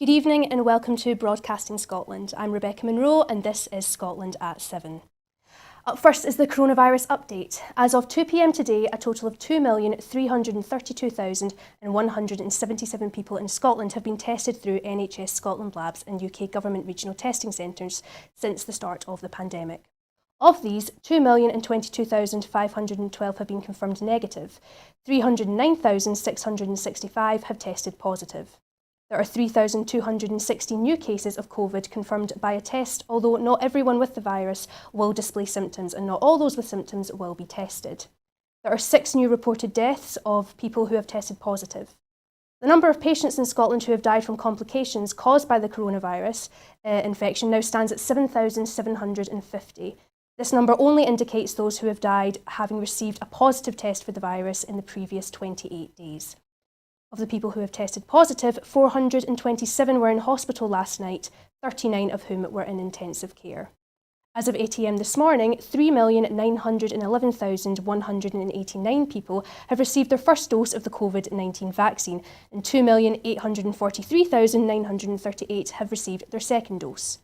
Good evening and welcome to Broadcasting Scotland. I'm Rebecca Munro and this is Scotland at 7. Up first is the coronavirus update. As of 2 p.m. today, a total of 2,332,177 people in Scotland have been tested through NHS Scotland labs and UK government regional testing centres since the start of the pandemic. Of these, 2,022,512 have been confirmed negative. 309,665 have tested positive. There are 3,260 new cases of COVID confirmed by a test, although not everyone with the virus will display symptoms and not all those with symptoms will be tested. There are 6 new reported deaths of people who have tested positive. The number of patients in Scotland who have died from complications caused by the coronavirus infection now stands at 7,750. This number only indicates those who have died having received a positive test for the virus in the previous 28 days. Of the people who have tested positive, 427 were in hospital last night, 39 of whom were in intensive care. As of 8 a.m. this morning, 3,911,189 people have received their first dose of the COVID-19 vaccine and 2,843,938 have received their second dose.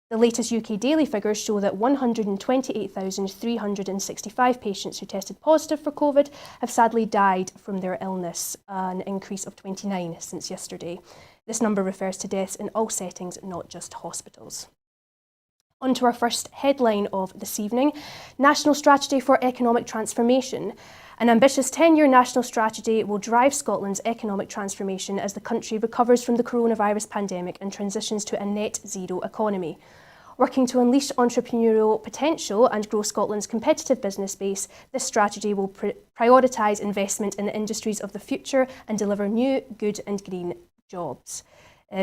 The latest UK daily figures show that 128,365 patients who tested positive for COVID have sadly died from their illness, an increase of 29 since yesterday. This number refers to deaths in all settings, not just hospitals. On to our first headline of this evening, National Strategy for Economic Transformation. An ambitious 10-year national strategy will drive Scotland's economic transformation as the country recovers from the coronavirus pandemic and transitions to a net zero economy. Working to unleash entrepreneurial potential and grow Scotland's competitive business base, this strategy will prioritise investment in the industries of the future and deliver new, good and green jobs.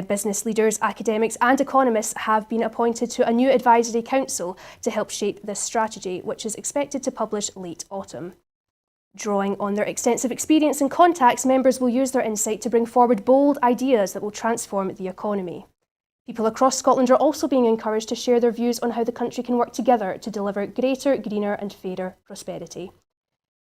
Business leaders, academics and economists have been appointed to a new advisory council to help shape this strategy, which is expected to publish late autumn. Drawing on their extensive experience and contacts, members will use their insight to bring forward bold ideas that will transform the economy. People across Scotland are also being encouraged to share their views on how the country can work together to deliver greater, greener and fairer prosperity.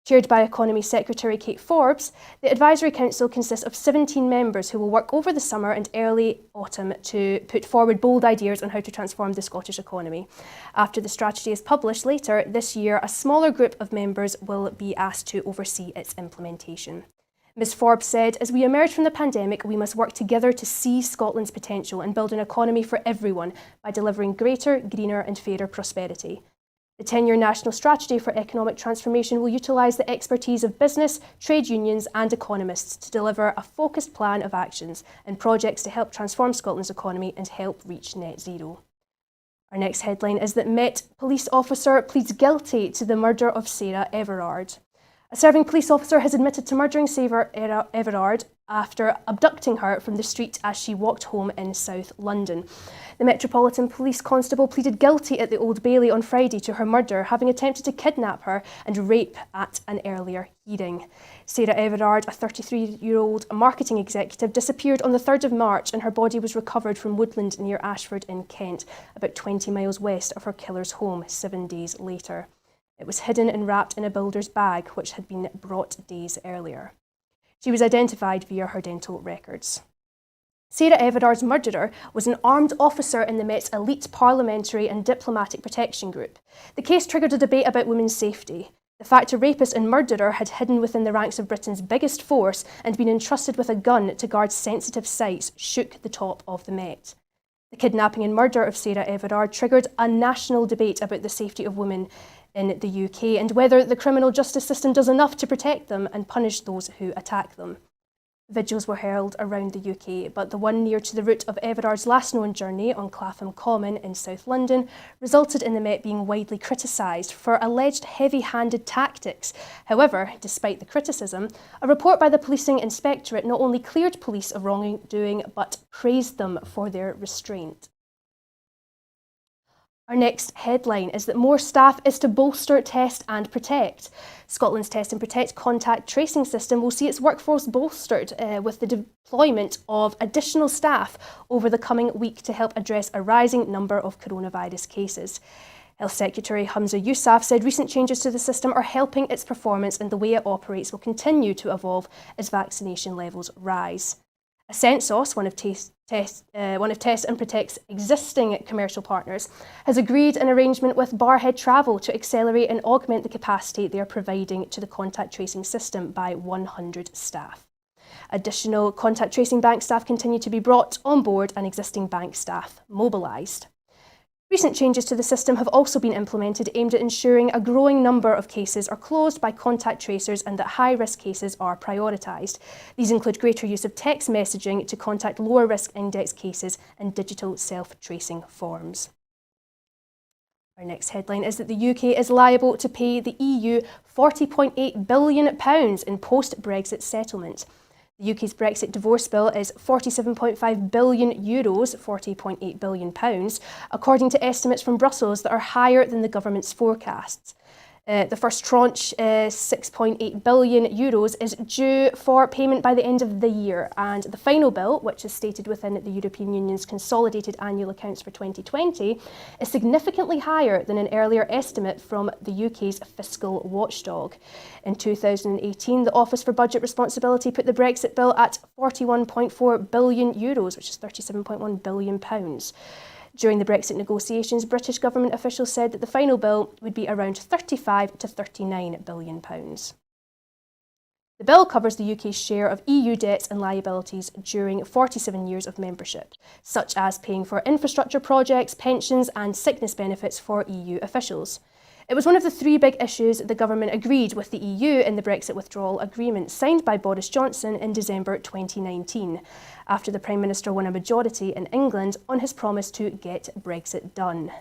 Chaired by Economy Secretary Kate Forbes, the Advisory Council consists of 17 members who will work over the summer and early autumn to put forward bold ideas on how to transform the Scottish economy. After the strategy is published later this year, a smaller group of members will be asked to oversee its implementation. Ms Forbes said, "As we emerge from the pandemic, we must work together to seize Scotland's potential and build an economy for everyone by delivering greater, greener and fairer prosperity. The 10-year national strategy for economic transformation will utilise the expertise of business, trade unions and economists to deliver a focused plan of actions and projects to help transform Scotland's economy and help reach net zero." Our next headline is that Met police officer pleads guilty to the murder of Sarah Everard. A serving police officer has admitted to murdering Sarah Everard after abducting her from the street as she walked home in South London. The Metropolitan Police Constable pleaded guilty at the Old Bailey on Friday to her murder, having attempted to kidnap her and rape at an earlier hearing. Sarah Everard, a 33-year-old marketing executive, disappeared on the 3rd of March and her body was recovered from woodland near Ashford in Kent, about 20 miles west of her killer's home 7 days later. It was hidden and wrapped in a builder's bag, which had been brought days earlier. She was identified via her dental records. Sarah Everard's murderer was an armed officer in the Met's elite parliamentary and diplomatic protection group. The case triggered a debate about women's safety. The fact a rapist and murderer had hidden within the ranks of Britain's biggest force and been entrusted with a gun to guard sensitive sites shook the top of the Met. The kidnapping and murder of Sarah Everard triggered a national debate about the safety of women in the UK and whether the criminal justice system does enough to protect them and punish those who attack them. Vigils were held around the UK, but the one near to the route of Everard's last known journey on Clapham Common in South London resulted in the Met being widely criticised for alleged heavy-handed tactics. However, despite the criticism, a report by the Policing Inspectorate not only cleared police of wrongdoing but praised them for their restraint. Our next headline is that more staff is to bolster Test and Protect. Scotland's Test and Protect contact tracing system will see its workforce bolstered with the deployment of additional staff over the coming week to help address a rising number of coronavirus cases. Health Secretary Hamza Yousaf said recent changes to the system are helping its performance and the way it operates will continue to evolve as vaccination levels rise. Ascensos, one of Test and Protect's existing commercial partners, has agreed an arrangement with Barhead Travel to accelerate and augment the capacity they are providing to the contact tracing system by 100 staff. Additional contact tracing bank staff continue to be brought on board and existing bank staff mobilised. Recent changes to the system have also been implemented aimed at ensuring a growing number of cases are closed by contact tracers and that high-risk cases are prioritised. These include greater use of text messaging to contact lower-risk index cases and digital self-tracing forms. Our next headline is that the UK is liable to pay the EU £40.8 billion in post-Brexit settlement. The UK's Brexit divorce bill is €47.5 billion, £40.8 billion, according to estimates from Brussels that are higher than the government's forecasts. The first tranche, €6.8 billion, is due for payment by the end of the year, and the final bill, which is stated within the European Union's consolidated annual accounts for 2020, is significantly higher than an earlier estimate from the UK's fiscal watchdog. In 2018, the Office for Budget Responsibility put the Brexit bill at €41.4 billion, which is £37.1 billion. During the Brexit negotiations, British government officials said that the final bill would be around £35 to £39 billion. The bill covers the UK's share of EU debts and liabilities during 47 years of membership, such as paying for infrastructure projects, pensions and sickness benefits for EU officials. It was one of the three big issues the government agreed with the EU in the Brexit withdrawal agreement signed by Boris Johnson in December 2019, after the Prime Minister won a majority in England on his promise to get Brexit done.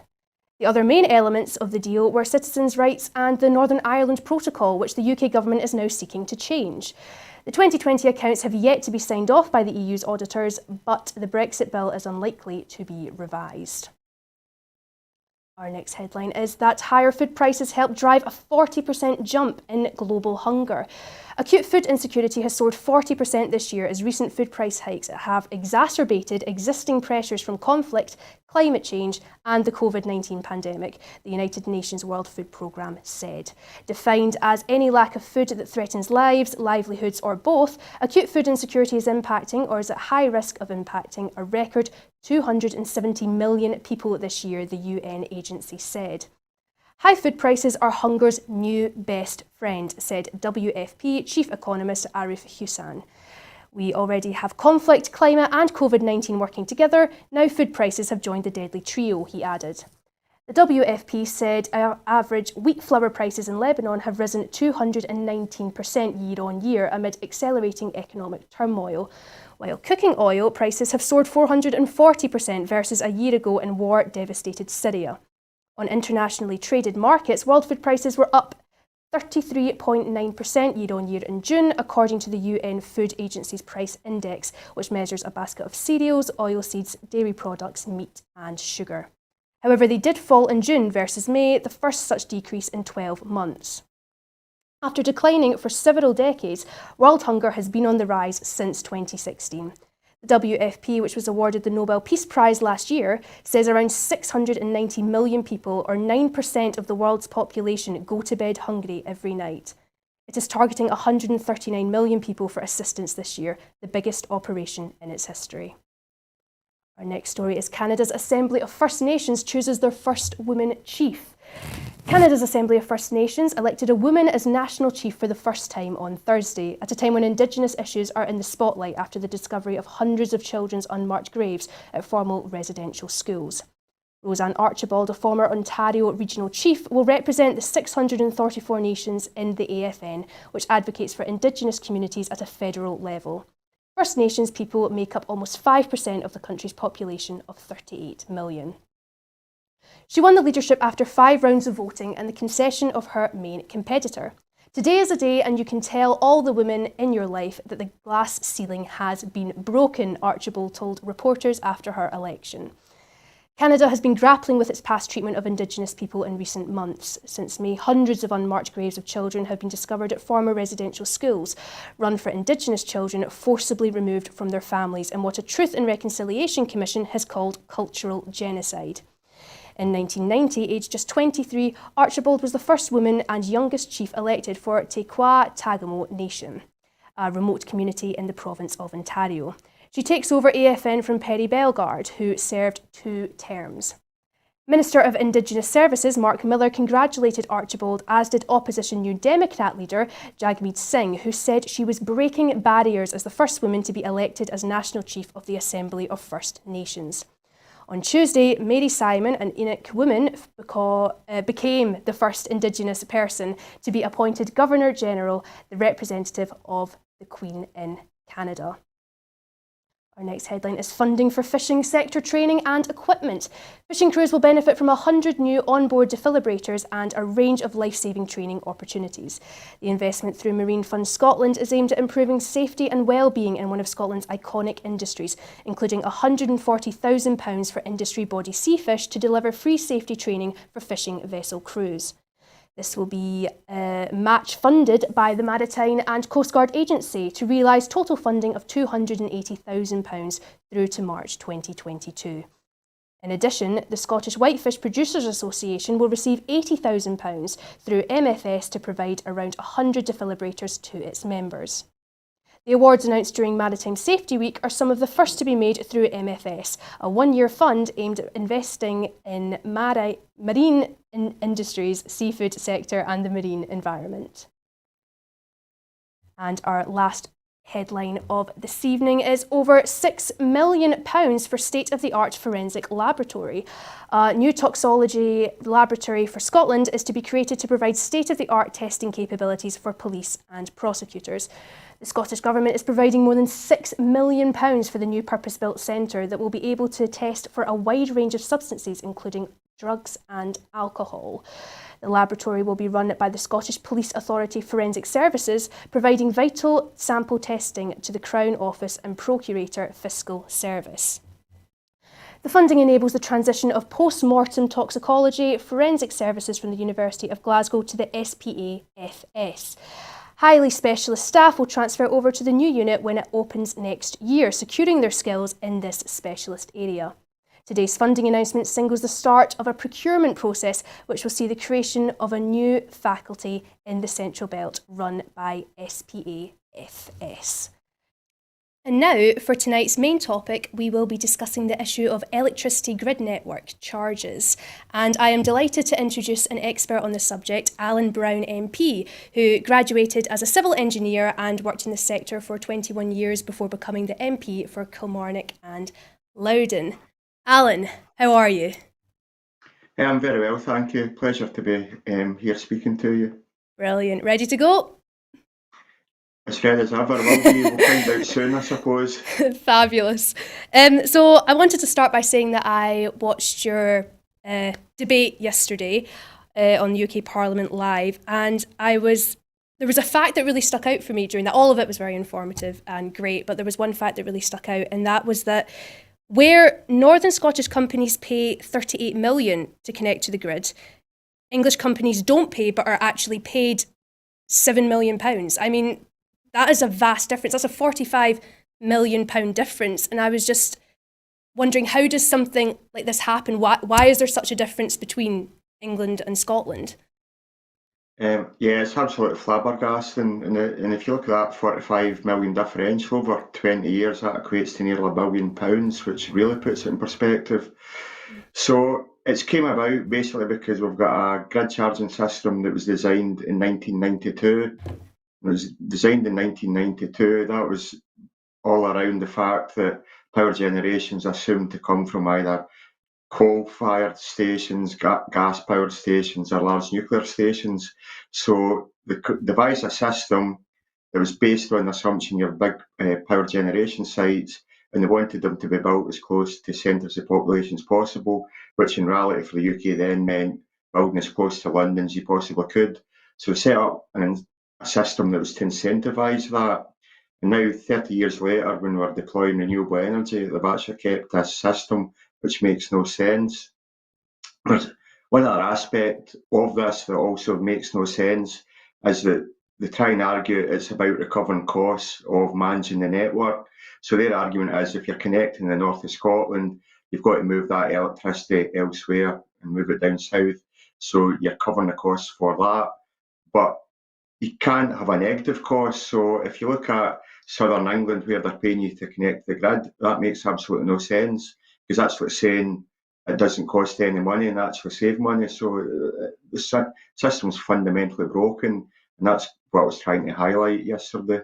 The other main elements of the deal were citizens' rights and the Northern Ireland Protocol, which the UK government is now seeking to change. The 2020 accounts have yet to be signed off by the EU's auditors, but the Brexit bill is unlikely to be revised. Our next headline is that higher food prices help drive a 40% jump in global hunger. Acute food insecurity has soared 40% this year as recent food price hikes have exacerbated existing pressures from conflict, climate change and the COVID-19 pandemic, the United Nations World Food Programme said. Defined as any lack of food that threatens lives, livelihoods or both, acute food insecurity is impacting or is at high risk of impacting a record 270 million people this year, the UN agency said. High food prices are hunger's new best friend, said WFP Chief Economist Arif Hussain. We already have conflict, climate and COVID-19 working together. Now food prices have joined the deadly trio, he added. The WFP said average wheat flour prices in Lebanon have risen 219% year on year amid accelerating economic turmoil, while cooking oil prices have soared 440% versus a year ago in war-devastated Syria. On internationally traded markets, world food prices were up 33.9% year on year in June, according to the UN Food Agency's Price Index, which measures a basket of cereals, oilseeds, dairy products, meat and sugar. However, they did fall in June versus May, the first such decrease in 12 months. After declining for several decades, world hunger has been on the rise since 2016. The WFP, which was awarded the Nobel Peace Prize last year, says around 690 million people, or 9% of the world's population, go to bed hungry every night. It is targeting 139 million people for assistance this year, the biggest operation in its history. Our next story is Canada's Assembly of First Nations chooses their first woman chief. Canada's Assembly of First Nations elected a woman as National Chief for the first time on Thursday, at a time when Indigenous issues are in the spotlight after the discovery of hundreds of children's unmarked graves at formal residential schools. Roseanne Archibald, a former Ontario Regional Chief, will represent the 634 nations in the AFN, which advocates for Indigenous communities at a federal level. First Nations people make up almost 5% of the country's population of 38 million. She won the leadership after 5 rounds of voting and the concession of her main competitor. Today is a day and you can tell all the women in your life that the glass ceiling has been broken, Archibald told reporters after her election. Canada has been grappling with its past treatment of Indigenous people in recent months. Since May, hundreds of unmarked graves of children have been discovered at former residential schools, run for Indigenous children forcibly removed from their families in what a Truth and Reconciliation Commission has called cultural genocide. In 1990, aged just 23, Archibald was the first woman and youngest chief elected for Te Kwa Tagamo Nation, a remote community in the province of Ontario. She takes over AFN from Perry Bellegarde, who served 2 terms. Minister of Indigenous Services Mark Miller congratulated Archibald, as did opposition New Democrat leader Jagmeet Singh, who said she was breaking barriers as the first woman to be elected as National Chief of the Assembly of First Nations. On Tuesday, Mary Simon, an Inuk woman, became the first Indigenous person to be appointed Governor-General, the representative of the Queen in Canada. Our next headline is funding for fishing sector training and equipment. Fishing crews will benefit from 100 new onboard defibrillators and a range of life-saving training opportunities. The investment through Marine Fund Scotland is aimed at improving safety and well-being in one of Scotland's iconic industries, including £140,000 for industry body seafish to deliver free safety training for fishing vessel crews. This will be match funded by the Maritime and Coast Guard Agency to realise total funding of £280,000 through to March 2022. In addition, the Scottish Whitefish Producers Association will receive £80,000 through MFS to provide around 100 defibrillators to its members. The awards announced during Maritime Safety Week are some of the first to be made through MFS, a one-year fund aimed at investing in marine industries, seafood sector and the marine environment. And our last headline of this evening is over £6 million for state-of-the-art forensic laboratory. A new toxicology laboratory for Scotland is to be created to provide state-of-the-art testing capabilities for police and prosecutors. The Scottish Government is providing more than £6 million for the new purpose-built centre that will be able to test for a wide range of substances, including drugs and alcohol. The laboratory will be run by the Scottish Police Authority Forensic Services, providing vital sample testing to the Crown Office and Procurator Fiscal Service. The funding enables the transition of post-mortem toxicology forensic services from the University of Glasgow to the SPAFS. Highly specialist staff will transfer over to the new unit when it opens next year, securing their skills in this specialist area. Today's funding announcement signals the start of a procurement process which will see the creation of a new faculty in the Central Belt run by SPAFS. And now, for tonight's main topic, we will be discussing the issue of electricity grid network charges. And I am delighted to introduce an expert on the subject, Alan Brown MP, who graduated as a civil engineer and worked in the sector for 21 years before becoming the MP for Kilmarnock and Loudon. Alan, how are you? I'm very well, thank you. Pleasure to be here speaking to you. Brilliant. Ready to go? As ready as ever, will be. We'll find out soon, I suppose. Fabulous. So I wanted to start by saying that I watched your debate yesterday on UK Parliament Live, and there was a fact that really stuck out for me during that. All of it was very informative and great, but there was one fact that really stuck out, and that was that where Northern Scottish companies pay £38 million to connect to the grid, English companies don't pay but are actually paid £7 million. I mean, that is a vast difference. That's a £45 million difference. And I was just wondering, how does something like this happen? Why is there such a difference between England and Scotland? Yeah, it's absolutely flabbergasting. And if you look at that £45 million differential over 20 years, that equates to nearly £1 billion, which really puts it in perspective. So it's came about basically because we've got a grid charging system that was designed in 1992. It was designed in 1992. That was all around the fact that power generation is assumed to come from either coal-fired stations, gas-powered stations, or large nuclear stations. So they devised a system that was based on the assumption you have big power generation sites, and they wanted them to be built as close to centres of population as possible, which in reality for the UK then meant building as close to London as you possibly could. So set up a system that was to incentivise that. And now, 30 years later, when we're deploying renewable energy, they've actually kept this system, which makes no sense. There's one other aspect of this that also makes no sense is that they try and argue it's about recovering costs of managing the network. So their argument is if you're connecting the north of Scotland, you've got to move that electricity elsewhere and move it down south. So you're covering the costs for that. But you can't have a negative cost. So if you look at southern England where they're paying you to connect to the grid. That makes absolutely no sense, because that's like saying it doesn't cost any money and actually save money. So the system's fundamentally broken, and that's what I was trying to highlight yesterday.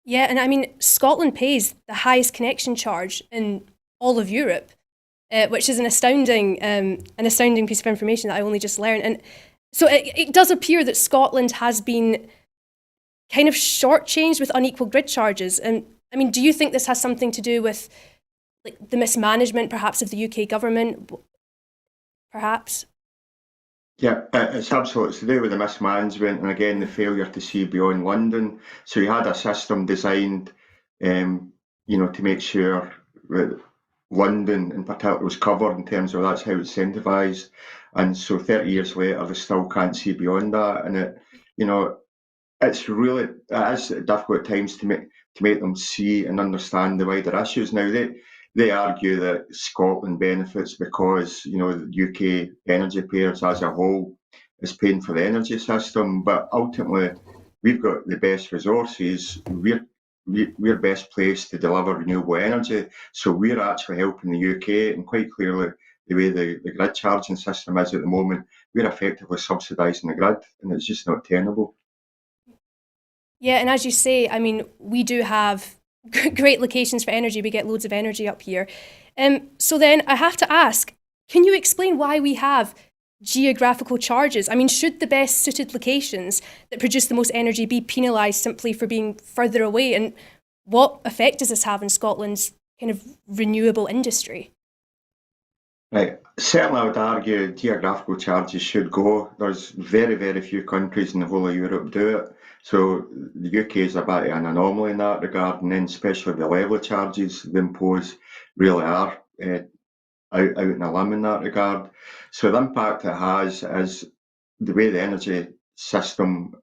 Yeah, and I mean, Scotland pays the highest connection charge in all of Europe, which is an astounding piece of information that I only just learned. And so it does appear that Scotland has been kind of shortchanged with unequal grid charges. And I mean, do you think this has something to do with like the mismanagement, perhaps, of the UK government? Perhaps. Yeah, it's absolutely to do with the mismanagement and again the failure to see beyond London. So you had a system designed, to make sure that London in particular was covered in terms of that's how it's incentivised. And so 30 years later, they still can't see beyond that. And it is difficult at times to make them see and understand the wider issues. Now they argue that Scotland benefits because the UK energy payers as a whole is paying for the energy system, but ultimately we've got the best resources. We're best placed to deliver renewable energy, so we're actually helping the UK. And quite clearly, the way the grid charging system is at the moment, we're effectively subsidising the grid, and it's just not tenable. Yeah, and as you say, I mean, we do have great locations for energy. We get loads of energy up here. So then I have to ask, can you explain why we have geographical charges? I mean, should the best suited locations that produce the most energy be penalised simply for being further away? And what effect does this have in Scotland's kind of renewable industry? Right. Certainly, I would argue geographical charges should go. There's very, very few countries in the whole of Europe do it. So the UK is a bit of an anomaly in that regard, and then especially the level of charges they impose really are out in a limb in that regard. So the impact it has is the way the energy system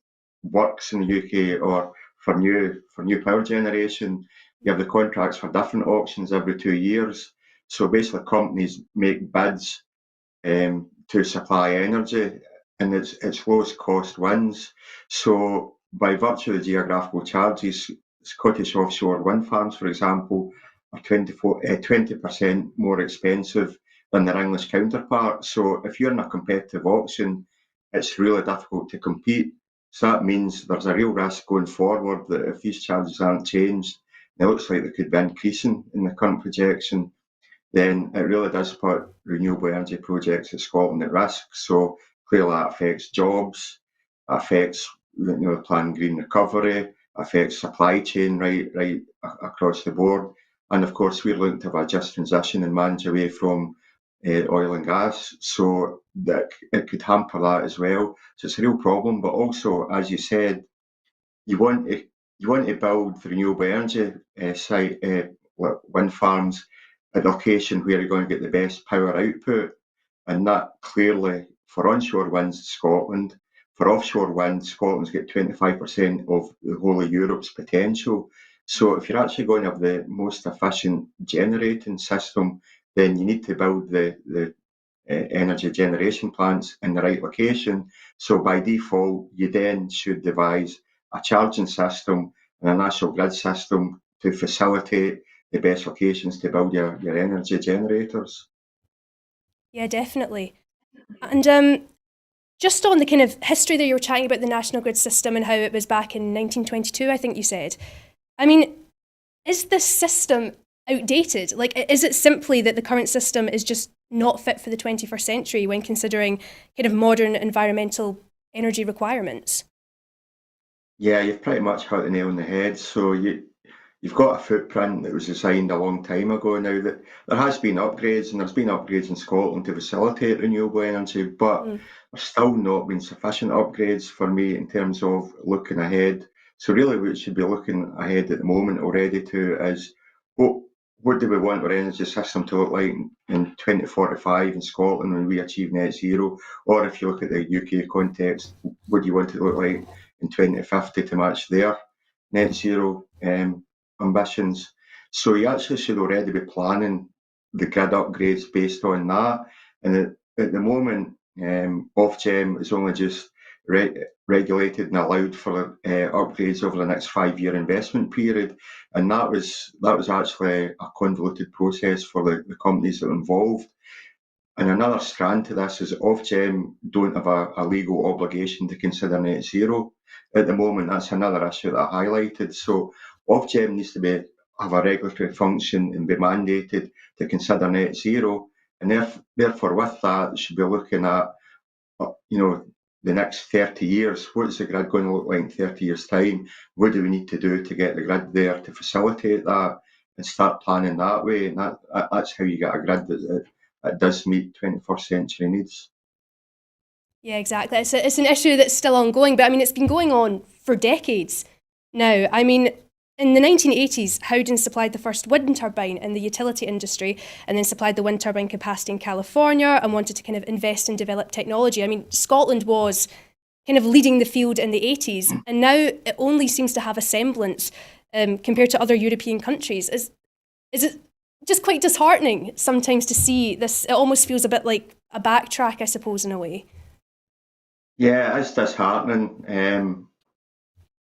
works in the UK, or for new power generation, you have the contracts for different auctions every 2 years. So basically, companies make bids to supply energy, and its lowest cost wins. So by virtue of the geographical charges, Scottish offshore wind farms, for example, are 20% more expensive than their English counterparts. So if you're in a competitive auction, it's really difficult to compete. So that means there's a real risk going forward that if these charges aren't changed, and it looks like they could be increasing in the current projection, then it really does put renewable energy projects in Scotland at risk. So clearly that affects jobs, affects the planned green recovery, affects supply chain right across the board. And of course, we're looking to have a just transition and manage away from oil and gas, so that it could hamper that as well. So it's a real problem. But also, as you said, you want to build renewable energy wind farms at a location where you're going to get the best power output, and that clearly for onshore winds, Scotland. For offshore wind, Scotland's got 25% of the whole of Europe's potential. So if you're actually going to have the most efficient generating system, then you need to build the energy generation plants in the right location. So by default, you then should devise a charging system and a national grid system to facilitate the best locations to build your energy generators. Yeah, definitely. And just on the kind of history there, you were chatting about the national grid system and how it was back in 1922, I think you said. I mean, is this system outdated? Like, is it simply that the current system is just not fit for the 21st century when considering kind of modern environmental energy requirements? Yeah, you've pretty much hit the nail on the head. So you've got a footprint that was designed a long time ago now. That there has been upgrades, and there's been upgrades in Scotland to facilitate renewable energy, but Mm. there's still not been sufficient upgrades for me in terms of looking ahead. So really we should be looking ahead at the moment already to is what what do we want our energy system to look like in 2045 in Scotland when we achieve net zero? Or if you look at the UK context, what do you want it to look like in 2050 to match their net zero ambitions? So you actually should already be planning the grid upgrades based on that. And at the moment, Ofgem is only just regulated and allowed for upgrades over the next 5-year investment period, and that was actually a convoluted process for the companies that were involved. And another strand to this is Ofgem don't have a legal obligation to consider net zero at the moment. That's another issue that I highlighted. So Ofgem needs to have a regulatory function and be mandated to consider net zero, and therefore with that, should be looking at the next 30 years. What's the grid going to look like in 30 years' time? What do we need to do to get the grid there to facilitate that and start planning that way? And that's how you get a grid that does meet 21st century needs. Yeah, exactly. It's an issue that's still ongoing, but I mean, it's been going on for decades now. I mean, in the 1980s, Howden supplied the first wind turbine in the utility industry and then supplied the wind turbine capacity in California and wanted to kind of invest and develop technology. I mean, Scotland was kind of leading the field in the 80s, and now it only seems to have a semblance compared to other European countries. Is it just quite disheartening sometimes to see this? It almost feels a bit like a backtrack, I suppose, in a way. Yeah, it's disheartening,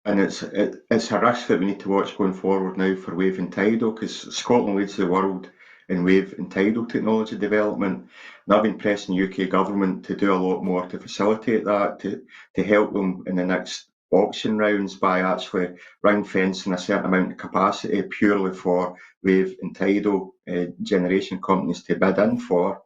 and it's a risk that we need to watch going forward now for wave and tidal, because Scotland leads the world in wave and tidal technology development. And I've been pressing the UK government to do a lot more to facilitate that, to help them in the next auction rounds by actually ring fencing a certain amount of capacity purely for wave and tidal generation companies to bid in for.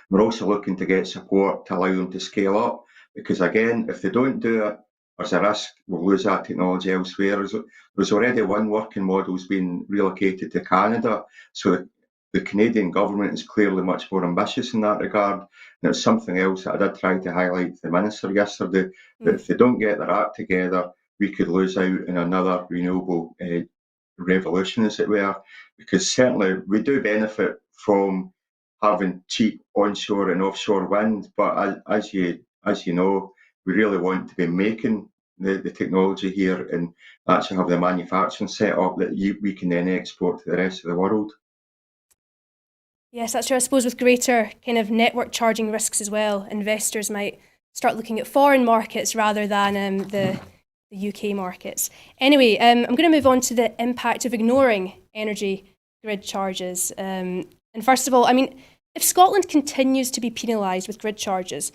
We're also looking to get support to allow them to scale up, because again, if they don't do it, there's a risk we'll lose that technology elsewhere. There's already one working model has been relocated to Canada, so the Canadian government is clearly much more ambitious in that regard. And it's something else that I did try to highlight to the Minister yesterday, that if they don't get their act together, we could lose out in another renewable revolution, as it were, because certainly we do benefit from having cheap onshore and offshore wind, but as you know, we really want to be making the technology here and actually have the manufacturing set up that we can then export to the rest of the world. Yes, that's true. I suppose with greater kind of network charging risks as well, investors might start looking at foreign markets rather than the UK markets. Anyway, I'm going to move on to the impact of ignoring energy grid charges. And first of all, I mean, if Scotland continues to be penalised with grid charges,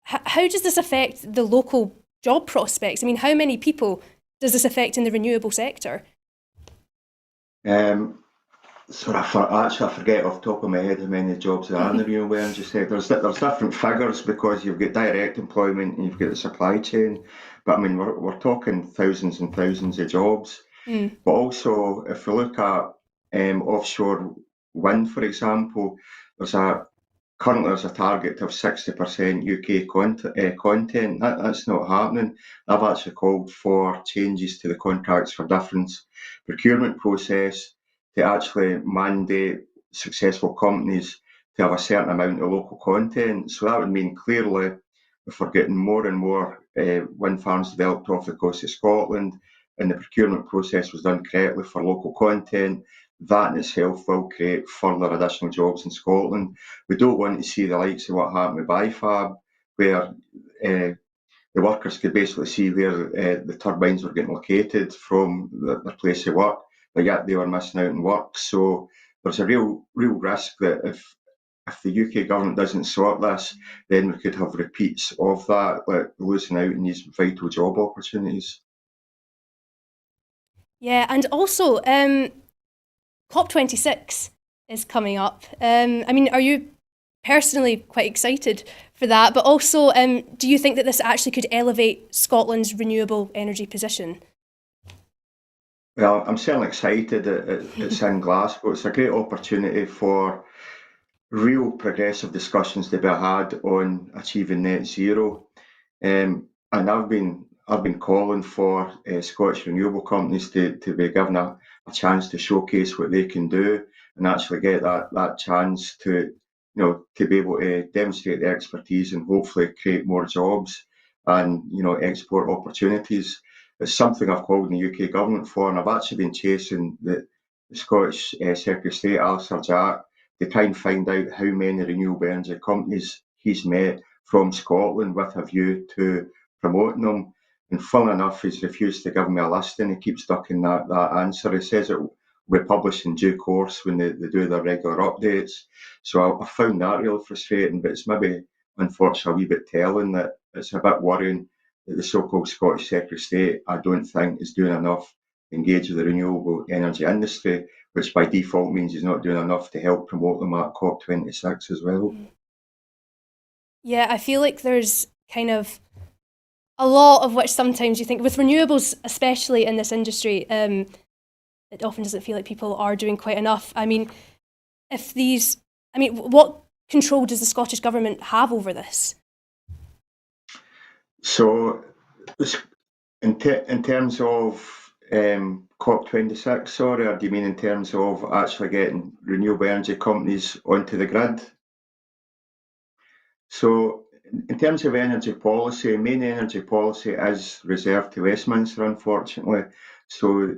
how does this affect the local job prospects? I mean, how many people does this affect in the renewable sector? I forget off the top of my head how many jobs there are in the renewable energy sector. There's different figures because you've got direct employment and you've got the supply chain, but I mean we're talking thousands and thousands of jobs. But also, if we look at offshore wind, for example, currently there's a target of 60% UK content. That's not happening. I've actually called for changes to the contracts for difference procurement process to actually mandate successful companies to have a certain amount of local content. So that would mean clearly, if we're getting more and more wind farms developed off the coast of Scotland and the procurement process was done correctly for local content, that in itself will create further additional jobs in Scotland. We don't want to see the likes of what happened with BiFab, where the workers could basically see where the turbines were getting located from their place of work, but yet they were missing out on work. So there's a real risk that if the UK government doesn't sort this, then we could have repeats of that, like losing out on these vital job opportunities. Yeah, and also COP26 is coming up. I mean, are you personally quite excited for that? But also, do you think that this actually could elevate Scotland's renewable energy position? Well, I'm certainly excited it's in Glasgow. It's a great opportunity for real progressive discussions to be had on achieving net zero. And I've been calling for Scottish renewable companies to be given a chance to showcase what they can do and actually get that chance to to be able to demonstrate their expertise and hopefully create more jobs and export opportunities. It's something I've called on the UK government for, and I've actually been chasing the Scottish Secretary of State, Alistair Jack, to try and find out how many renewable energy companies he's met from Scotland with a view to promoting them. And funnily enough, he's refused to give me a list, and he keeps ducking that answer. He says it will be published in due course when they do their regular updates. So I found that really frustrating, but it's maybe unfortunately a wee bit telling that it's a bit worrying that the so-called Scottish Secretary of State, I don't think, is doing enough to engage with the renewable energy industry, which by default means he's not doing enough to help promote them at COP26 as well. Yeah, I feel like there's kind of a lot of which sometimes you think, with renewables, especially in this industry, it often doesn't feel like people are doing quite enough. I mean, what control does the Scottish Government have over this? So, in terms of COP26, sorry, or do you mean in terms of actually getting renewable energy companies onto the grid? So, in terms of energy policy, main energy policy is reserved to Westminster, unfortunately. So,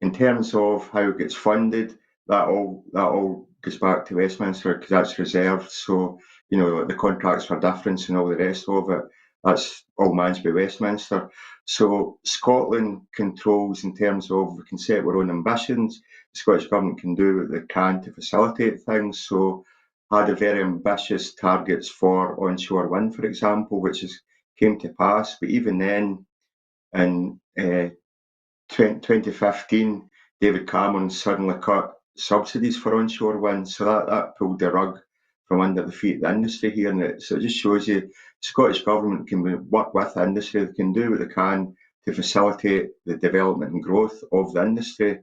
in terms of how it gets funded, that all goes back to Westminster because that's reserved. So, like the contracts for difference and all the rest of it, that's all managed by Westminster. So, Scotland controls in terms of we can set our own ambitions. The Scottish Government can do what they can to facilitate things. So, had a very ambitious targets for onshore wind, for example, which came to pass. But even then, in 2015, David Cameron suddenly cut subsidies for onshore wind, so that pulled the rug from under the feet of the industry here. So it just shows you the Scottish Government can work with the industry, they can do what they can to facilitate the development and growth of the industry.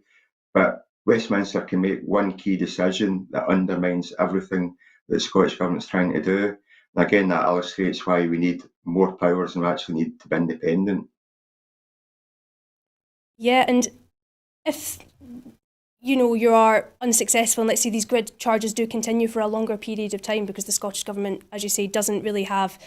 But Westminster can make one key decision that undermines everything that the Scottish Government's trying to do. And again, that illustrates why we need more powers and we actually need to be independent. Yeah, and if you are unsuccessful and let's say these grid charges do continue for a longer period of time because the Scottish Government, as you say, doesn't really have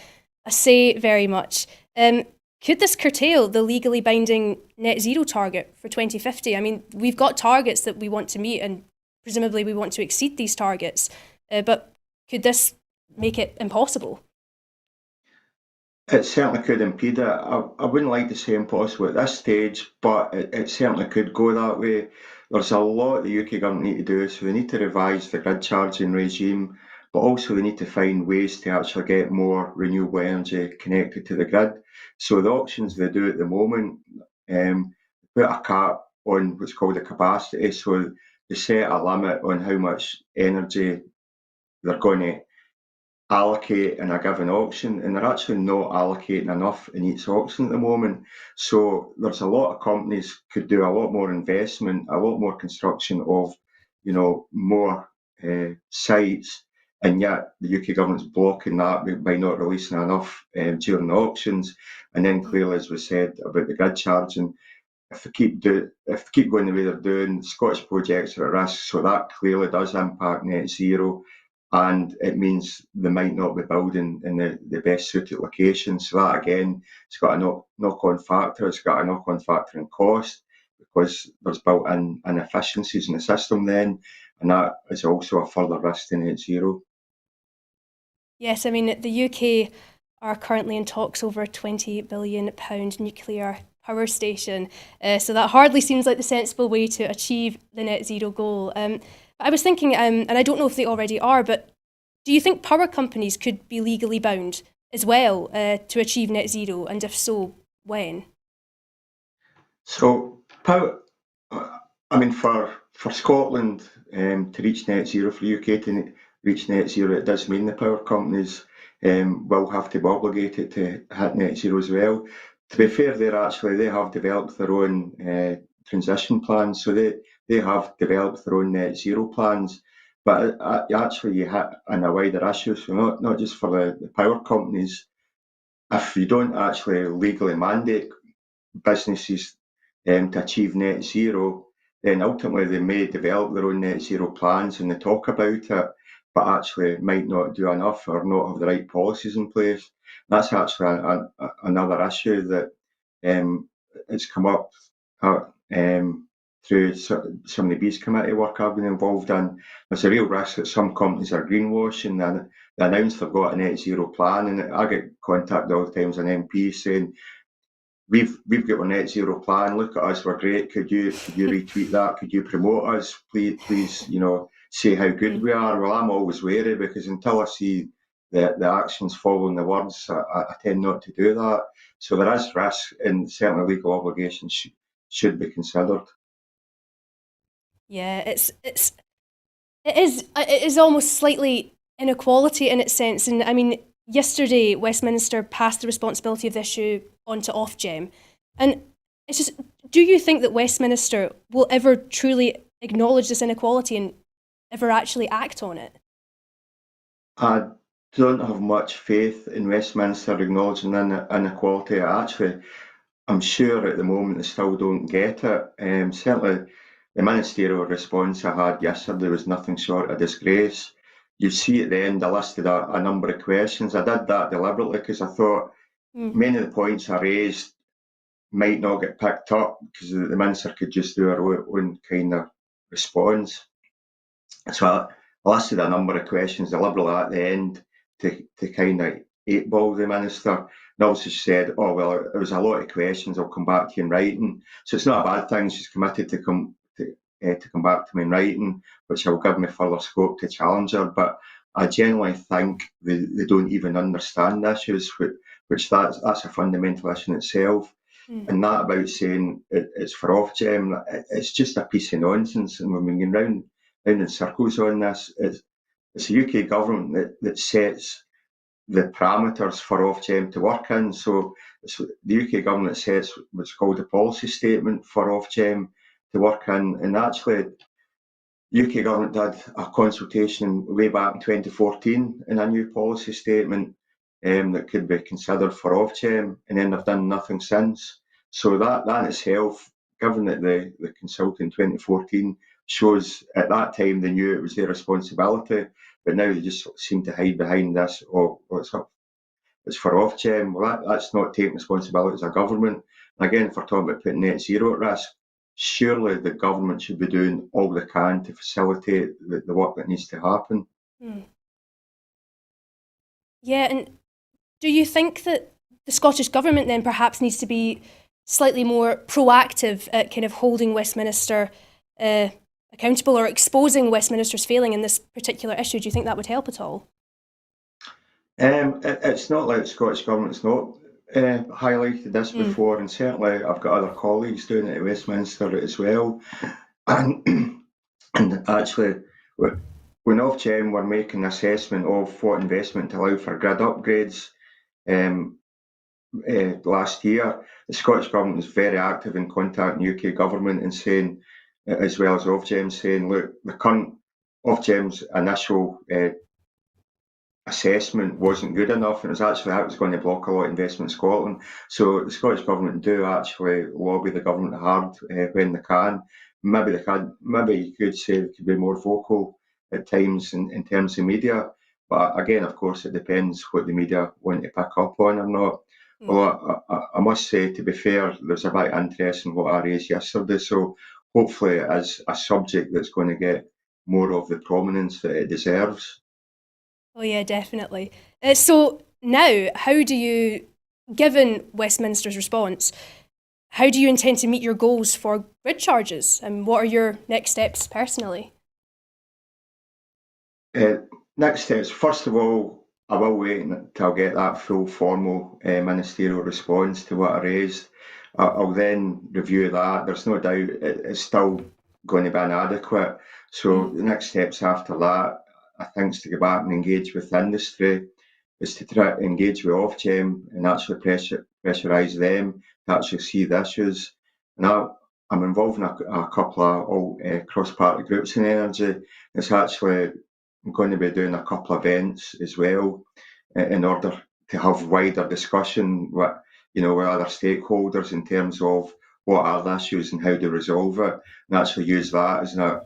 a say very much, could this curtail the legally binding net zero target for 2050? I mean, we've got targets that we want to meet and presumably we want to exceed these targets, but could this make it impossible? It certainly could impede it. I wouldn't like to say impossible at this stage, but it certainly could go that way. There's a lot the UK government need to do, so they need to revise the grid charging regime, but also they need to find ways to actually get more renewable energy connected to the grid. So the options they do at the moment, put a cap on what's called a capacity, so they set a limit on how much energy they're going to allocate in a given auction, and they're actually not allocating enough in each auction at the moment. So there's a lot of companies could do a lot more investment, a lot more construction of, more sites, and yet the UK government's blocking that by not releasing enough during the auctions. And then clearly, as we said about the grid charging, if they keep going the way they're doing, Scottish projects are at risk. So that clearly does impact net zero, and it means they might not be building in the best suited locations. So that again, it's got a knock-on factor. It's got a knock-on factor in cost because there's built-in inefficiencies in the system then, and that is also a further risk to net zero. Yes, I mean, the UK are currently in talks over a £20 billion nuclear power station. So that hardly seems like the sensible way to achieve the net zero goal. But I was thinking, and I don't know if they already are, but do you think power companies could be legally bound as well to achieve net zero? And if so, when? So, for Scotland to reach net zero, for the UK to reach net zero, it does mean the power companies will have to be obligated to hit net zero as well. To be fair, they have developed their own transition plans, so they have developed their own net zero plans. But actually, you hit on a wider issue, so not just for the power companies. If you don't actually legally mandate businesses to achieve net zero, then ultimately they may develop their own net zero plans and they talk about it, but actually might not do enough or not have the right policies in place. That's actually another issue that it's come up through some of the Bees Committee work I've been involved in, there's a real risk that some companies are greenwashing and they announce they've got a net zero plan, and I get contacted all the time as an MP saying, we've got a net zero plan, look at us, we're great, could you retweet that, could you promote us, please, say how good we are. Well, I'm always wary because until I see the actions following the words, I tend not to do that. So there is risk, and certainly legal obligations should be considered. Yeah, it is almost slightly inequality in its sense. And I mean, yesterday Westminster passed the responsibility of the issue onto Ofgem, and it's just, do you think that Westminster will ever truly acknowledge this inequality and ever actually act on it? I don't have much faith in Westminster acknowledging inequality. I'm sure at the moment they still don't get it. Certainly, the ministerial response I had yesterday was nothing short of disgrace. You see at the end, I listed a number of questions. I did that deliberately because I thought many of the points I raised might not get picked up because the minister could just do her own kind of response. So I listed a number of questions deliberately at the end to kind of eight-ball the minister. And also she said, oh, well, there was a lot of questions, I'll come back to you in writing. So it's not a bad thing, she's committed to come back to me in writing, which will give me further scope to challenge her. But I genuinely think they don't even understand the issues, which that's a fundamental issue in itself. And that about saying it's for Ofgem, it's just a piece of nonsense. And we've been going round in circles on this. It's the UK government that sets the parameters for Ofgem to work in. So it's the UK government sets what's called a policy statement for Ofgem to work in. And actually, the UK government did a consultation way back in 2014 in a new policy statement that could be considered for Ofgem, and then they've done nothing since. So that in itself, given that the consultant in 2014 shows at that time they knew it was their responsibility, but now they just seem to hide behind this, it's for Ofgem. Well, that's not taking responsibility as a government. And again, if we're talking about putting net zero at risk, surely the government should be doing all they can to facilitate the work that needs to happen. Yeah, and do you think that the Scottish Government then perhaps needs to be slightly more proactive at kind of holding Westminster accountable or exposing Westminster's failing in this particular issue? Do you think that would help at all? It's not like the Scottish Government's not highlighted this before, and certainly I've got other colleagues doing it at Westminster as well. And actually, when Ofgem were making an assessment of what investment to allow for grid upgrades last year, the Scottish Government was very active in contacting UK Government and saying, as well as Ofgem, saying, look, the current Ofgem's initial assessment wasn't good enough, and it was actually that was going to block a lot of investment in Scotland. So the Scottish Government do actually lobby the government hard when they can. Maybe you could say they could be more vocal at times in terms of media. But again, of course, it depends what the media want to pick up on or not. Although I must say, to be fair, there's a bit of interest in what I raised yesterday. So hopefully it is a subject that's going to get more of the prominence that it deserves. Oh yeah, definitely. So now, given Westminster's response, how do you intend to meet your goals for grid charges, and what are your next steps personally? Next steps, first of all, I will wait until I get that full formal ministerial response to what I raised. I'll then review that. There's no doubt it's still going to be inadequate. So the next steps after that, I think, is to go back and engage with industry, is to try to engage with Ofgem and actually pressurise them to actually see the issues. And I'm involved in a couple of cross-party groups in energy. It's actually going to be doing a couple of events as well in order to have wider discussion with other stakeholders in terms of what are the issues and how to resolve it, and actually use that as a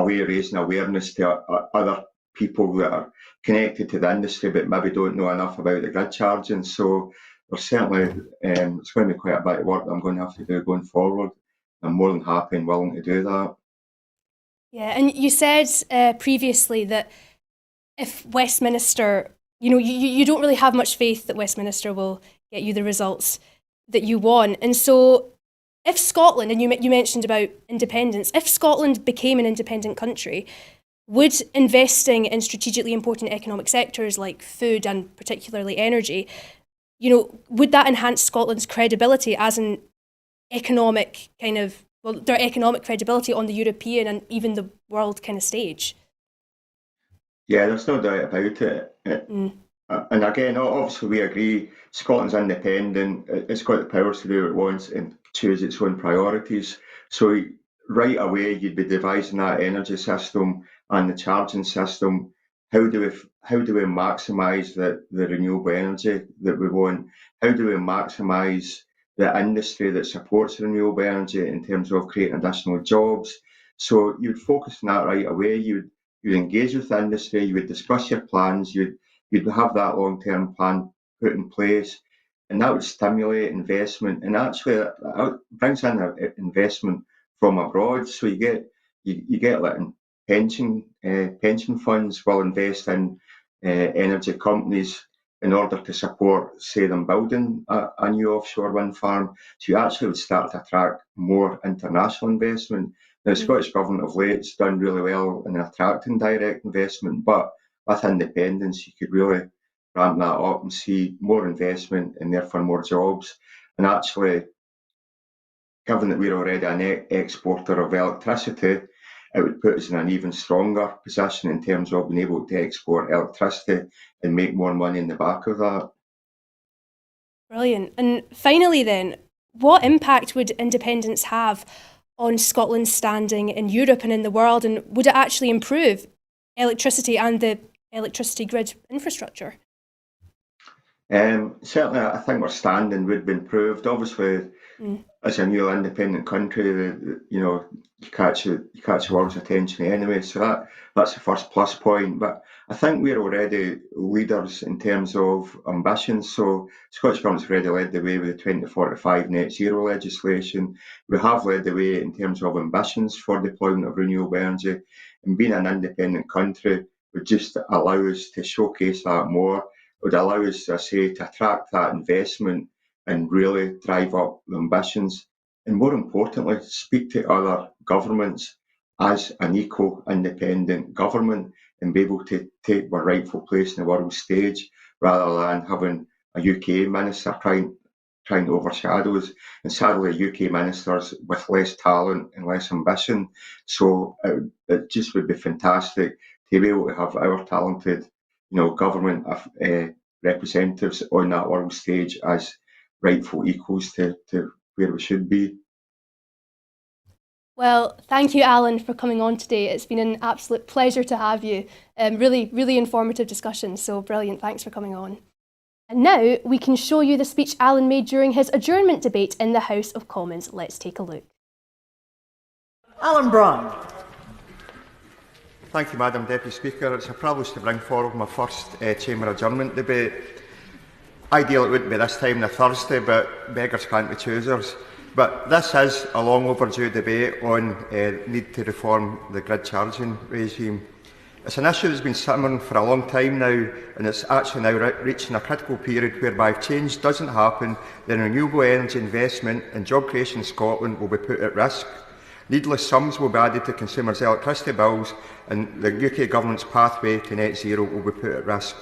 way of raising awareness to other people that are connected to the industry but maybe don't know enough about the grid charging. So there's certainly it's going to be quite a bit of work that I'm going to have to do going forward. I'm more than happy and willing to do that. Yeah, and you said previously that if Westminster, you don't really have much faith that Westminster will get you the results that you want. And so if Scotland, and you mentioned about independence, if Scotland became an independent country, would investing in strategically important economic sectors like food and particularly energy, would that enhance Scotland's credibility as an economic their economic credibility on the European and even the world kind of stage? Yeah, there's no doubt about it. And again, obviously we agree Scotland's independent, it's got the powers to do what it wants and choose its own priorities. So right away you'd be devising that energy system and the charging system. How do we maximise the renewable energy that we want? How do we maximise the industry that supports renewable energy in terms of creating additional jobs? So you'd focus on that right away. You'd engage with the industry, you would discuss your plans, you'd have that long-term plan put in place, and that would stimulate investment. And actually, that brings in investment from abroad. So you get like pension funds will invest in energy companies in order to support, say, them building a new offshore wind farm. So you actually would start to attract more international investment. Now, the Scottish Government of late's done really well in attracting direct investment, but with independence, you could really ramp that up and see more investment and therefore more jobs. And actually, given that we're already an exporter of electricity, it would put us in an even stronger position in terms of being able to export electricity and make more money in the back of that. Brilliant. And finally then, what impact would independence have on Scotland's standing in Europe and in the world, and would it actually improve electricity and the electricity grid infrastructure? Certainly, I think our standing would be improved. Obviously, as a new independent country, you catch the world's attention anyway. So that's the first plus point. But I think we're already leaders in terms of ambitions. So Scottish Government's already led the way with the 2045 net zero legislation. We have led the way in terms of ambitions for deployment of renewable energy. And being an independent country would just allow us to showcase that more. It would allow us, as I say, to attract that investment and really drive up the ambitions. And more importantly, speak to other governments as an equal, independent government and be able to take our rightful place in the world stage rather than having a UK minister trying to overshadow us. And sadly, UK ministers with less talent and less ambition. So it just would be fantastic to be able to have our talented government representatives on that world stage as rightful equals to where we should be. Well, thank you, Alan, for coming on today. It's been an absolute pleasure to have you. Really, really informative discussion, so brilliant. Thanks for coming on. And now we can show you the speech Alan made during his adjournment debate in the House of Commons. Let's take a look. Alan Brown. Thank you, Madam Deputy Speaker. It's a privilege to bring forward my first Chamber adjournment debate. Ideal it wouldn't be this time on a Thursday, but beggars can't be choosers. But this is a long overdue debate on need to reform the grid charging regime. It's an issue that's been simmering for a long time now, and it's actually now reaching a critical period whereby if change doesn't happen, then renewable energy investment and job creation in Scotland will be put at risk. Needless sums will be added to consumers' electricity bills, and the UK Government's pathway to net zero will be put at risk.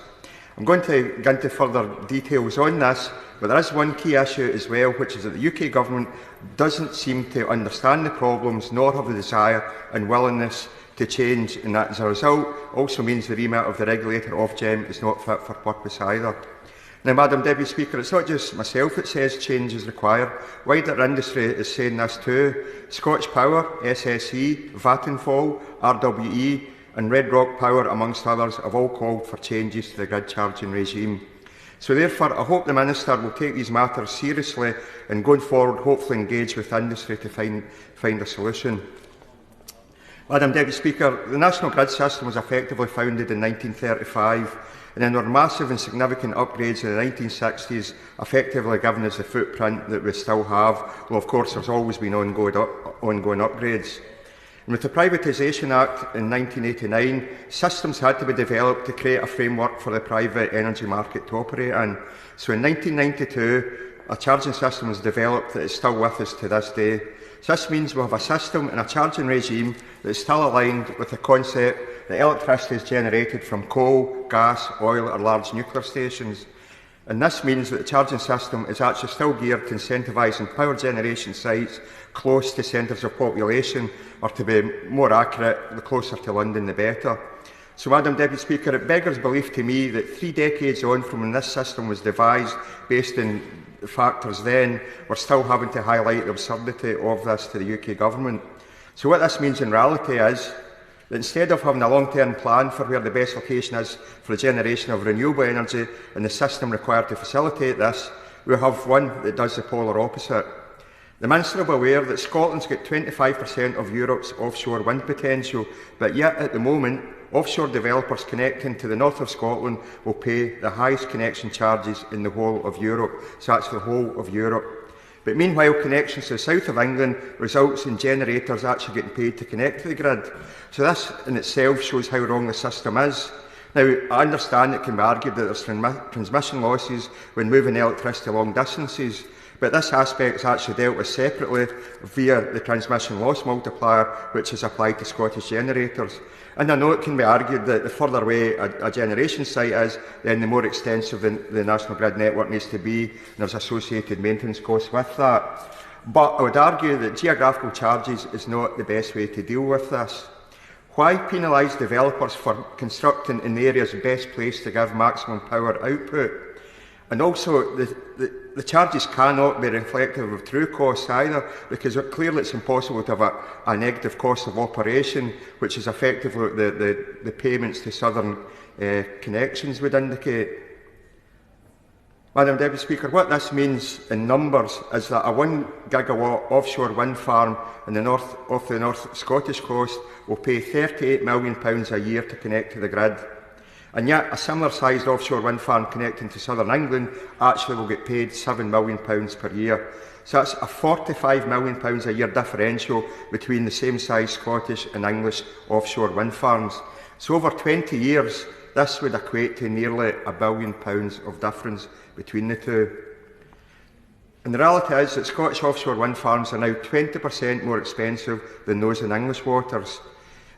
I'm going to get into further details on this, but there is one key issue as well, which is that the UK Government doesn't seem to understand the problems nor have the desire and willingness to change, and that as a result also means the remit of the regulator Ofgem is not fit for purpose either. Now, Madam Deputy Speaker, it's not just myself that says change is required. Wider industry is saying this too. Scottish Power, SSE, Vattenfall, RWE and Red Rock Power, amongst others, have all called for changes to the grid charging regime. So therefore, I hope the Minister will take these matters seriously and going forward hopefully engage with industry to find a solution. Madam Deputy Speaker, the National Grid system was effectively founded in 1935, and then there were massive and significant upgrades in the 1960s, effectively giving us the footprint that we still have, though of course there's always been ongoing upgrades. And with the Privatisation Act in 1989, systems had to be developed to create a framework for the private energy market to operate in. So in 1992, a charging system was developed that is still with us to this day. So this means we have a system and a charging regime that is still aligned with the concept that electricity is generated from coal, gas, oil or large nuclear stations. And this means that the charging system is actually still geared to incentivising power generation sites close to centres of population, or to be more accurate, the closer to London the better. So, Madam Deputy Speaker, it beggars belief to me that 3 decades on from when this system was devised, based on the factors then, we're still having to highlight the absurdity of this to the UK Government. So what this means in reality is that instead of having a long-term plan for where the best location is for the generation of renewable energy and the system required to facilitate this, we have one that does the polar opposite. The Minister will be aware that Scotland's got 25% of Europe's offshore wind potential, but yet at the moment, offshore developers connecting to the north of Scotland will pay the highest connection charges in the whole of Europe. So that's the whole of Europe. But meanwhile, connections to the south of England results in generators actually getting paid to connect to the grid. So this in itself shows how wrong the system is. Now, I understand it can be argued that there's transmission losses when moving electricity long distances, but this aspect is actually dealt with separately via the transmission loss multiplier, which is applied to Scottish generators. And I know it can be argued that the further away a generation site is, then the more extensive the National Grid network needs to be, and there's associated maintenance costs with that. But I would argue that geographical charges is not the best way to deal with this. Why penalise developers for constructing in the areas best placed to give maximum power output? And also, the charges cannot be reflective of true costs either, because clearly it's impossible to have a negative cost of operation, which is effectively the payments to southern connections would indicate. Madam Deputy Speaker, what this means in numbers is that a 1 gigawatt offshore wind farm in the north of the North Scottish coast will pay £38 million a year to connect to the grid. And yet a similar sized offshore wind farm connecting to southern England actually will get paid £7 million per year. So that's a £45 million a year differential between the same size Scottish and English offshore wind farms. So over 20 years, this would equate to nearly £1 billion of difference between the two. And the reality is that Scottish offshore wind farms are now 20% more expensive than those in English waters.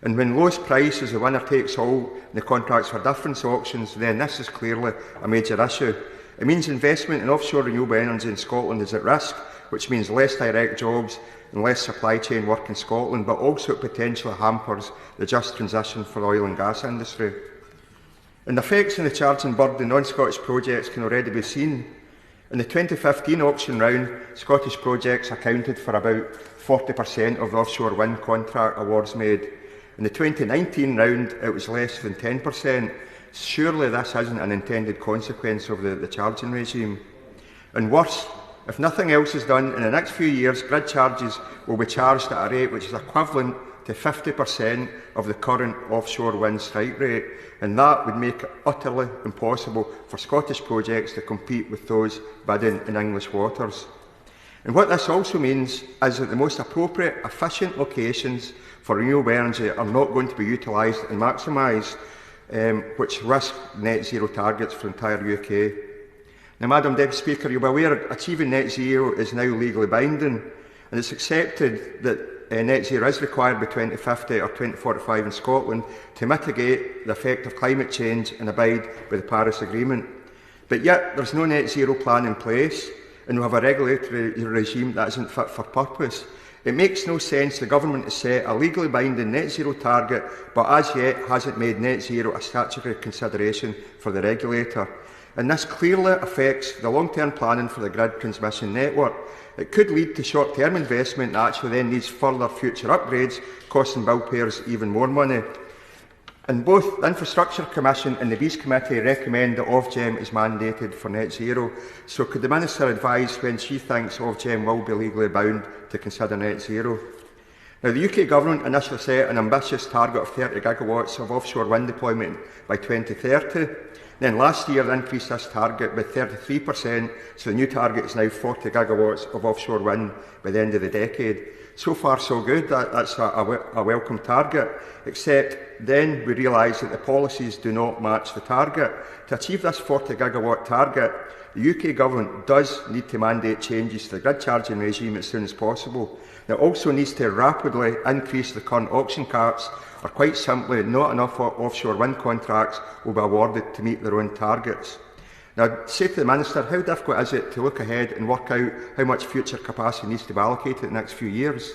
And when lowest price is the winner takes all in the contracts for difference auctions, then this is clearly a major issue. It means investment in offshore renewable energy in Scotland is at risk, which means less direct jobs and less supply chain work in Scotland, but also it potentially hampers the just transition for the oil and gas industry. And the effects on the charging burden in non-Scottish projects can already be seen. In the 2015 auction round, Scottish projects accounted for about 40% of the offshore wind contract awards made. In the 2019 round, it was less than 10%. Surely this isn't an intended consequence of the charging regime. And worse, if nothing else is done, in the next few years, grid charges will be charged at a rate which is equivalent to 50% of the current offshore wind strike rate, and that would make it utterly impossible for Scottish projects to compete with those bidding in English waters. And what this also means is that the most appropriate, efficient locations for renewable energy are not going to be utilised and maximised, which risk net zero targets for the entire UK. Now, Madam Deputy Speaker, you'll be aware that achieving net zero is now legally binding, and it's accepted that net zero is required by 2050 or 2045 in Scotland to mitigate the effect of climate change and abide by the Paris Agreement. But yet there's no net zero plan in place, and we have a regulatory regime that isn't fit for purpose. It makes no sense the government has set a legally binding net zero target, but as yet hasn't made net zero a statutory consideration for the regulator. And this clearly affects the long-term planning for the grid transmission network. It could lead to short-term investment that actually then needs further future upgrades, costing bill payers even more money. And both the Infrastructure Commission and the Bees Committee recommend that Ofgem is mandated for net zero. So could the Minister advise when she thinks Ofgem will be legally bound to consider net zero? Now, the UK Government initially set an ambitious target of 30 gigawatts of offshore wind deployment by 2030. Then last year, they increased this target by 33%, so the new target is now 40 gigawatts of offshore wind by the end of the decade. So far, so good. That's a welcome target, except then we realise that the policies do not match the target. To achieve this 40 gigawatt target, the UK Government does need to mandate changes to the grid charging regime as soon as possible. It also needs to rapidly increase the current auction caps, or quite simply, not enough offshore wind contracts will be awarded to meet their own targets. Now, I'd say to the Minister, how difficult is it to look ahead and work out how much future capacity needs to be allocated in the next few years?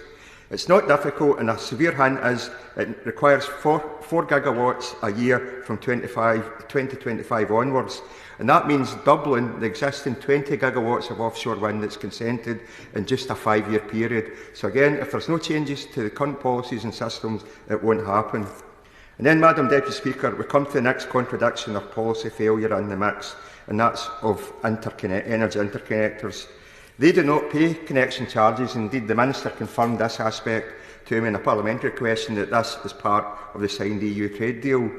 It's not difficult, and a severe hint is it requires 4 gigawatts a year from 2025 onwards, and that means doubling the existing 20 gigawatts of offshore wind that's consented in just a 5-year period. So again, if there's no changes to the current policies and systems, it won't happen. And then, Madam Deputy Speaker, we come to the next contradiction or policy failure in the mix, and that's of energy interconnectors. They do not pay connection charges. Indeed, the Minister confirmed this aspect to me in a parliamentary question, that this is part of the signed EU trade deal.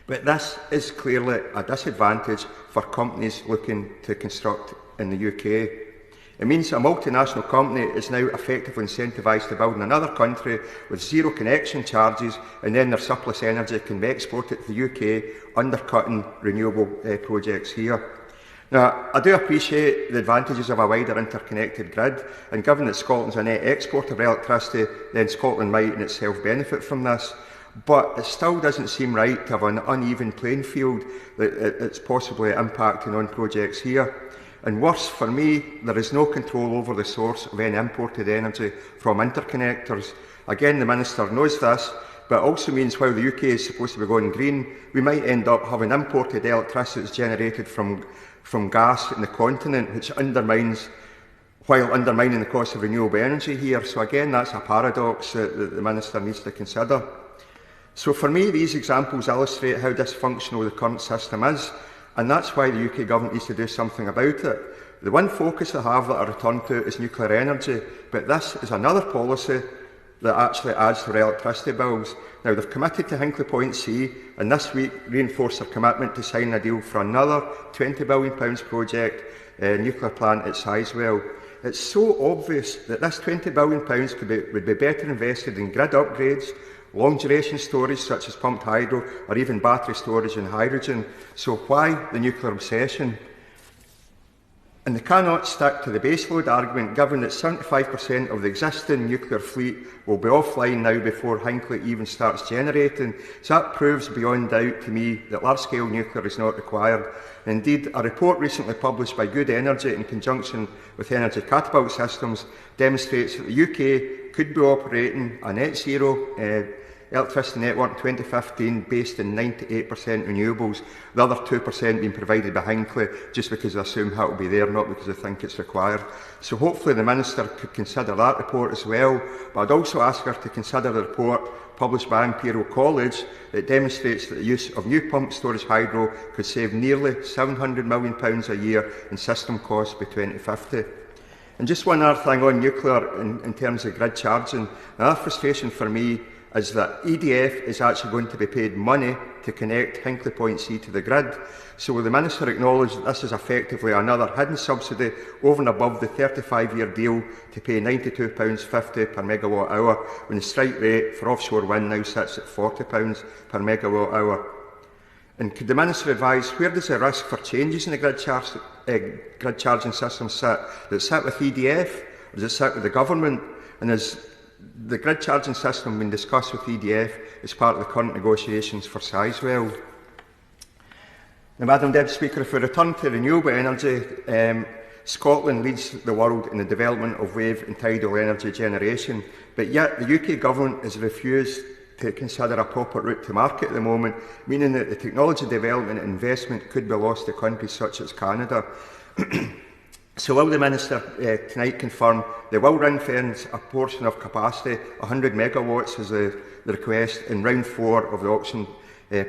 But this is clearly a disadvantage for companies looking to construct in the UK. It means a multinational company is now effectively incentivised to build in another country with zero connection charges, and then their surplus energy can be exported to the UK, undercutting renewable projects here. Now, I do appreciate the advantages of a wider interconnected grid, and given that Scotland's a net exporter of electricity, then Scotland might in itself benefit from this. But it still doesn't seem right to have an uneven playing field that it's possibly impacting on projects here. And worse for me, there is no control over the source of any imported energy from interconnectors. Again, the Minister knows this, but it also means while the UK is supposed to be going green, we might end up having imported electricity that's generated from gas in the continent, which undermines the cost of renewable energy here. So again, that's a paradox that the Minister needs to consider. So for me, these examples illustrate how dysfunctional the current system is, and that's why the UK Government needs to do something about it. The one focus they have that I return to is nuclear energy, but this is another policy that actually adds to their electricity bills. Now, they've committed to Hinkley Point C, and this week reinforced their commitment to sign a deal for another £20 billion project, nuclear plant at Sizewell. It's so obvious that this £20 billion would be better invested in grid upgrades, long-duration storage such as pumped hydro, or even battery storage and hydrogen. So why the nuclear obsession? And they cannot stick to the baseload argument, given that 75% of the existing nuclear fleet will be offline now before Hinkley even starts generating. So that proves beyond doubt to me that large-scale nuclear is not required. Indeed, a report recently published by Good Energy in conjunction with Energy Catapult Systems demonstrates that the UK could be operating a net zero electricity network in 2015 based on 98% renewables, the other 2% being provided by Hinkley just because they assume how it will be there, not because they think it's required. So hopefully the Minister could consider that report as well, but I'd also ask her to consider the report published by Imperial College that demonstrates that the use of new pumped storage hydro could save nearly £700 million a year in system costs by 2050. And just one other thing on nuclear in terms of grid charging. Another frustration for me is that EDF is actually going to be paid money to connect Hinkley Point C to the grid. So will the Minister acknowledge that this is effectively another hidden subsidy over and above the 35-year deal to pay £92.50 per megawatt hour, when the strike rate for offshore wind now sits at £40 per megawatt hour? And could the Minister advise, where does the risk for changes in the grid charging system sit? Does it sit with EDF, or does it sit with the Government? And is the grid charging system being discussed with EDF as part of the current negotiations for Sizewell? Now, Madam Deputy Speaker, if we return to renewable energy, Scotland leads the world in the development of wave and tidal energy generation, but yet the UK Government has refused to consider a proper route to market at the moment, meaning that the technology development and investment could be lost to countries such as Canada. So will the Minister tonight confirm they will ring-fence a portion of capacity, 100 megawatts is the request, in round 4 of the auction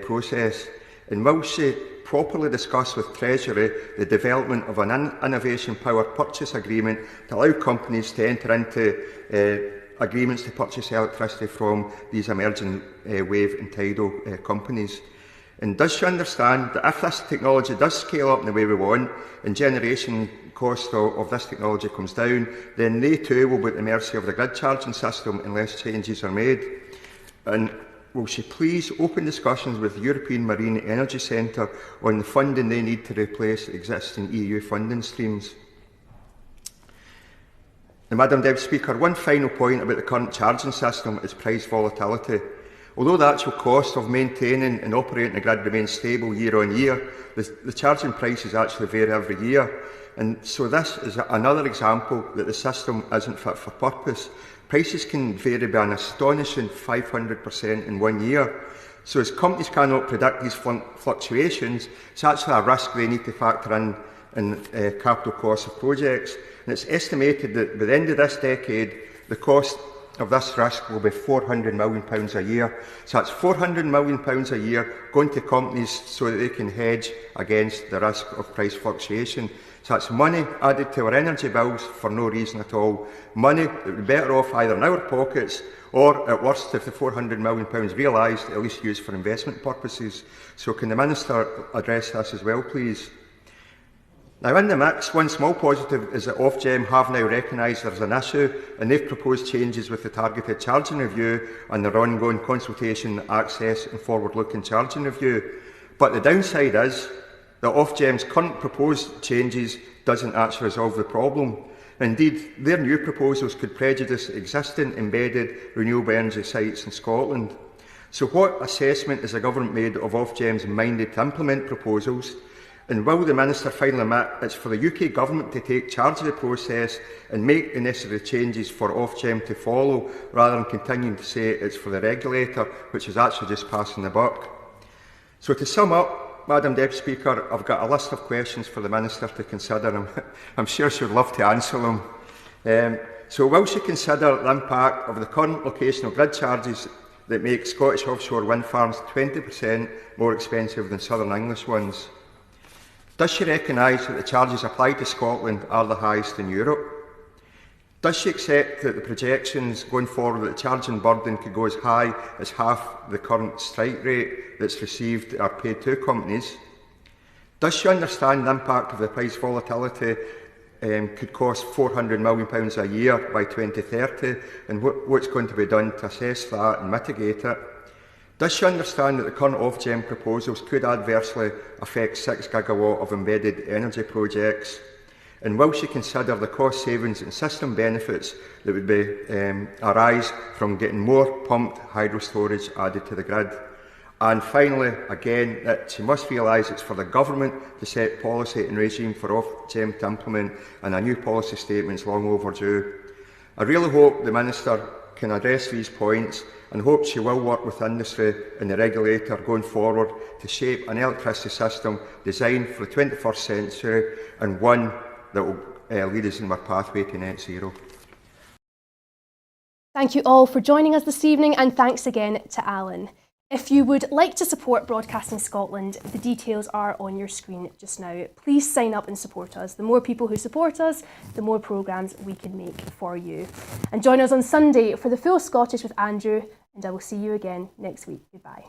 process? And will she properly discuss with Treasury the development of an innovation power purchase agreement to allow companies to enter into agreements to purchase electricity from these emerging wave and tidal companies. And does she understand that if this technology does scale up in the way we want and generation cost of this technology comes down, then they too will be at the mercy of the grid charging system unless changes are made? And will she please open discussions with the European Marine Energy Centre on the funding they need to replace existing EU funding streams? Now, Madam Deputy Speaker, one final point about the current charging system is price volatility. Although the actual cost of maintaining and operating the grid remains stable year on year, the charging prices actually vary every year. And so this is another example that the system isn't fit for purpose. Prices can vary by an astonishing 500% in 1 year. So as companies cannot predict these fluctuations, it's actually a risk they need to factor in capital costs of projects. And it's estimated that by the end of this decade, the cost of this risk will be £400 million a year. So that's £400 million a year going to companies so that they can hedge against the risk of price fluctuation. So that's money added to our energy bills for no reason at all. Money that would be better off either in our pockets or, at worst, if the £400 million realised, at least used for investment purposes. So can the Minister address this as well, please? Now, in the mix, one small positive is that Ofgem have now recognised there is an issue and they've proposed changes with the targeted charging review and their ongoing consultation, access and forward-looking charging review. But the downside is that Ofgem's current proposed changes doesn't actually resolve the problem. Indeed, their new proposals could prejudice existing embedded renewable energy sites in Scotland. So what assessment has the Government made of Ofgem's minded to implement proposals? And will the Minister finally admit it's for the UK Government to take charge of the process and make the necessary changes for Ofgem to follow, rather than continuing to say it's for the regulator, which is actually just passing the buck? So to sum up, Madam Deputy Speaker, I've got a list of questions for the Minister to consider, and I'm sure she would love to answer them. So will she consider the impact of the current locational grid charges that make Scottish offshore wind farms 20% more expensive than Southern English ones? Does she recognise that the charges applied to Scotland are the highest in Europe? Does she accept that the projections going forward that the charging burden could go as high as half the current strike rate that's received or paid to companies? Does she understand the impact of the price volatility could cost £400 million a year by 2030 and what's going to be done to assess that and mitigate it? Does she understand that the current Ofgem proposals could adversely affect 6 gigawatt of embedded energy projects? And will she consider the cost savings and system benefits that would arise from getting more pumped hydro storage added to the grid? And finally, again, that she must realise it's for the Government to set policy and regime for Ofgem to implement, and a new policy statement is long overdue. I really hope the Minister can address these points and hope she will work with industry and the regulator going forward to shape an electricity system designed for the 21st century and one that will lead us in our pathway to net zero. Thank you all for joining us this evening, and thanks again to Alan. If you would like to support Broadcasting Scotland, the details are on your screen just now. Please sign up and support us. The more people who support us, the more programmes we can make for you. And join us on Sunday for the Full Scottish with Andrew, and I will see you again next week. Goodbye.